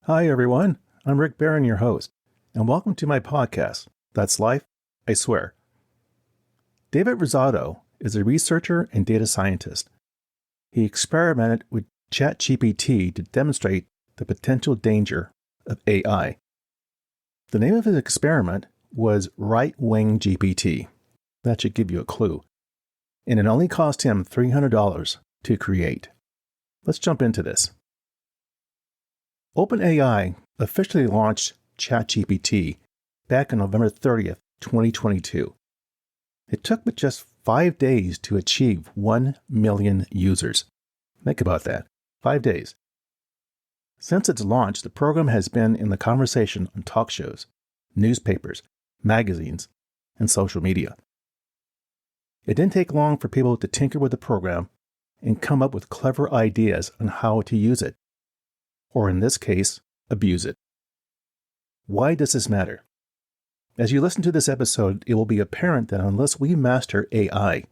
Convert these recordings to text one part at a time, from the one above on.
Hi, everyone. I'm Rick Barron, your host, and welcome to my podcast, That's Life, I Swear. David Rozado is a researcher and data scientist. He experimented with ChatGPT to demonstrate the potential danger of AI. The name of his experiment was RightWingGPT. That should give you a clue. And it only cost him $300 to create. Let's jump into this. OpenAI officially launched ChatGPT back on November 30th, 2022. It took but just 5 days to achieve 1 million users. Think about that. 5 days. Since its launch, the program has been in the conversation on talk shows, newspapers, magazines, and social media. It didn't take long for people to tinker with the program and come up with clever ideas on how to use it. Or in this case, abuse it. Why does this matter? As you listen to this episode, it will be apparent that unless we master AI,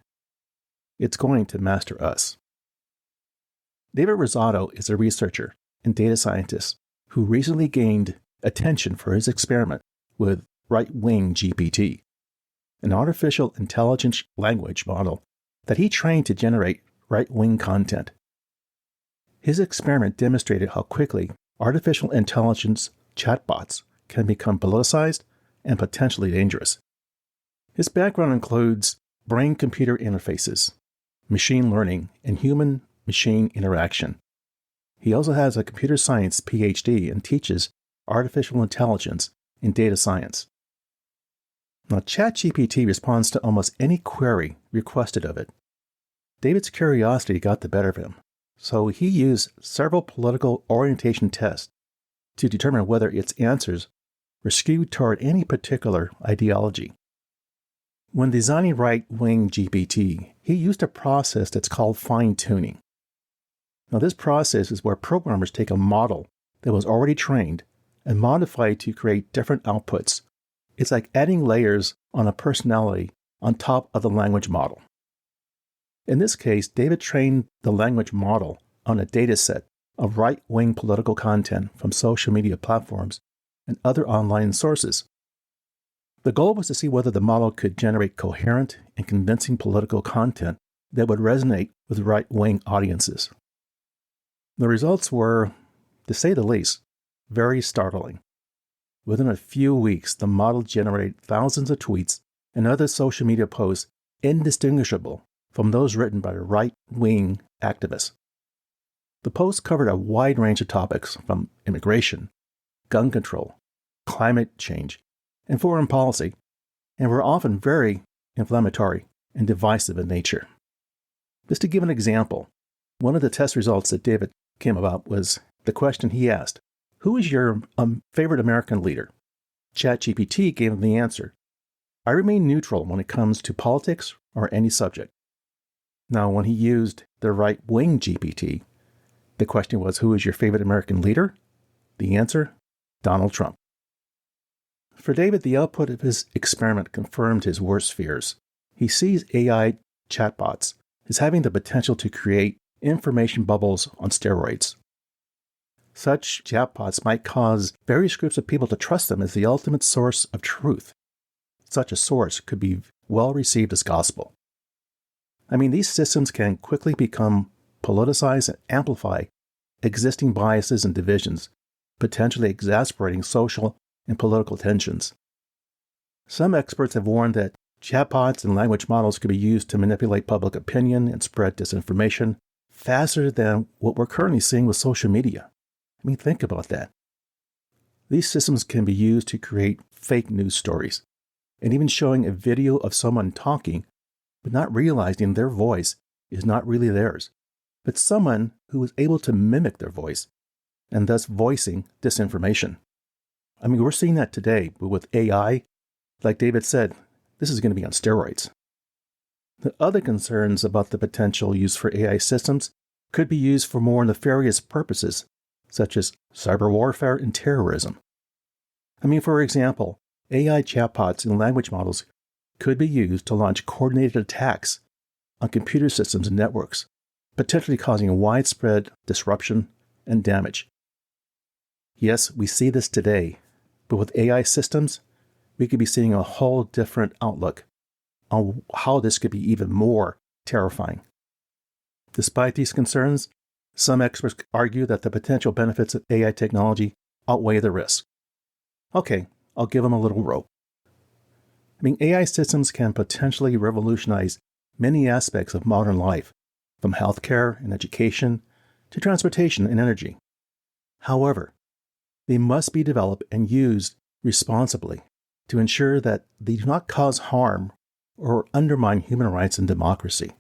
it's going to master us. David Rozado is a researcher and data scientist who recently gained attention for his experiment with RightWingGPT, an artificial intelligence language model that he trained to generate right-wing content. His experiment demonstrated how quickly artificial intelligence chatbots can become politicized and potentially dangerous. His background includes brain-computer interfaces, machine learning, and human-machine interaction. He also has a computer science PhD and teaches artificial intelligence and data science. Now, ChatGPT responds to almost any query requested of it. David's curiosity got the better of him. So he used several political orientation tests to determine whether its answers were skewed toward any particular ideology. When designing RightWingGPT, he used a process that's called fine-tuning. Now, this process is where programmers take a model that was already trained and modify it to create different outputs. It's like adding layers on a personality on top of the language model. In this case, David trained the language model on a dataset of right-wing political content from social media platforms and other online sources. The goal was to see whether the model could generate coherent and convincing political content that would resonate with right-wing audiences. The results were, to say the least, very startling. Within a few weeks, the model generated thousands of tweets and other social media posts indistinguishable from those written by right-wing activists. The posts covered a wide range of topics from immigration, gun control, climate change, and foreign policy, and were often very inflammatory and divisive in nature. Just to give an example, one of the test results that David came about was the question he asked, "Who is your favorite American leader?" ChatGPT gave him the answer, "I remain neutral when it comes to politics or any subject." Now, when he used the RightWingGPT, the question was, "Who is your favorite American leader?" The answer, Donald Trump. For David, the output of his experiment confirmed his worst fears. He sees AI chatbots as having the potential to create information bubbles on steroids. Such chatbots might cause various groups of people to trust them as the ultimate source of truth. Such a source could be well received as gospel. These systems can quickly become politicized and amplify existing biases and divisions, potentially exacerbating social and political tensions. Some experts have warned that chatbots and language models could be used to manipulate public opinion and spread disinformation faster than what we're currently seeing with social media. Think about that. These systems can be used to create fake news stories, and even showing a video of someone talking but not realizing their voice is not really theirs, but someone who is able to mimic their voice, and thus voicing disinformation. We're seeing that today, but with AI, like David said, this is going to be on steroids. The other concerns about the potential use for AI systems could be used for more nefarious purposes, such as cyber warfare and terrorism. For example, AI chatbots and language models could be used to launch coordinated attacks on computer systems and networks, potentially causing widespread disruption and damage. Yes, we see this today, but with AI systems, we could be seeing a whole different outlook on how this could be even more terrifying. Despite these concerns, some experts argue that the potential benefits of AI technology outweigh the risks. Okay, I'll give them a little rope. AI systems can potentially revolutionize many aspects of modern life, from healthcare and education to transportation and energy. However, they must be developed and used responsibly to ensure that they do not cause harm or undermine human rights and democracy.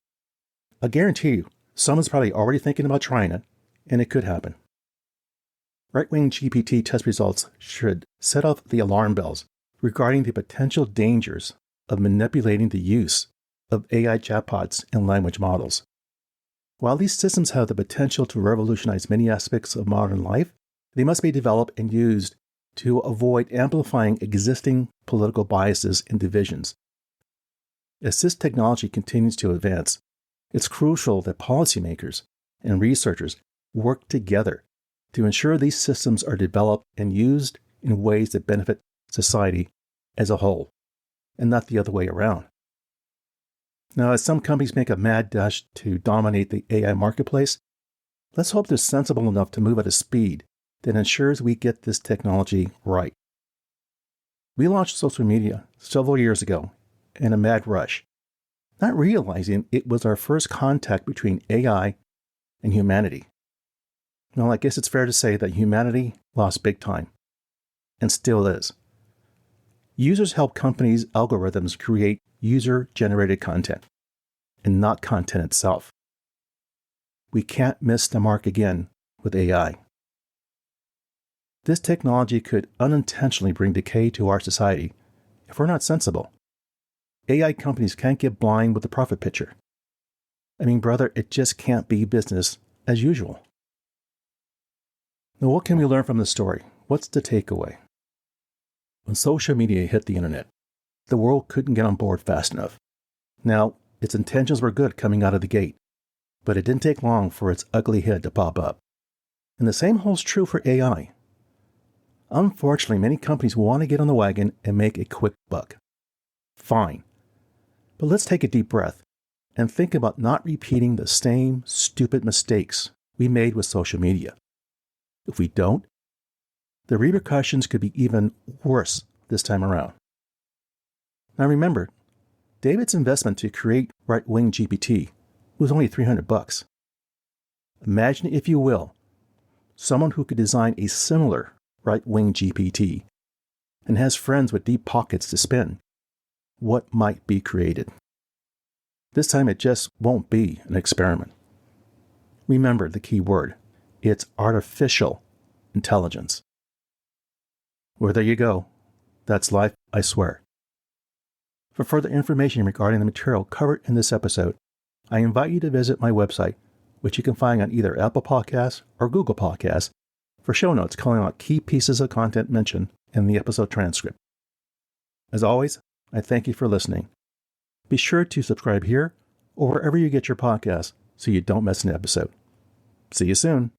I guarantee you, someone's probably already thinking about trying it, and it could happen. RightWingGPT test results should set off the alarm bells regarding the potential dangers of manipulating the use of AI chatbots and language models. While these systems have the potential to revolutionize many aspects of modern life, they must be developed and used to avoid amplifying existing political biases and divisions. As this technology continues to advance, it's crucial that policymakers and researchers work together to ensure these systems are developed and used in ways that benefit society as a whole, and not the other way around. Now, as some companies make a mad dash to dominate the AI marketplace, let's hope they're sensible enough to move at a speed that ensures we get this technology right. We launched social media several years ago in a mad rush, not realizing it was our first contact between AI and humanity. Well, I guess it's fair to say that humanity lost big time, and still is. Users help companies' algorithms create user-generated content, and not content itself. We can't miss the mark again with AI. This technology could unintentionally bring decay to our society if we're not sensible. AI companies can't get blind with the profit picture. Brother, it just can't be business as usual. Now, what can we learn from this story? What's the takeaway? When social media hit the internet, the world couldn't get on board fast enough. Now, its intentions were good coming out of the gate, but it didn't take long for its ugly head to pop up. And the same holds true for AI. Unfortunately, many companies want to get on the wagon and make a quick buck. Fine. But let's take a deep breath and think about not repeating the same stupid mistakes we made with social media. If we don't, the repercussions could be even worse this time around. Now remember, David's investment to create RightWingGPT was only $300. Imagine, if you will, someone who could design a similar RightWingGPT and has friends with deep pockets to spend. What might be created? This time it just won't be an experiment. Remember the key word. It's artificial intelligence. Well, there you go. That's life, I swear. For further information regarding the material covered in this episode, I invite you to visit my website, which you can find on either Apple Podcasts or Google Podcasts, for show notes calling out key pieces of content mentioned in the episode transcript. As always, I thank you for listening. Be sure to subscribe here or wherever you get your podcasts so you don't miss an episode. See you soon.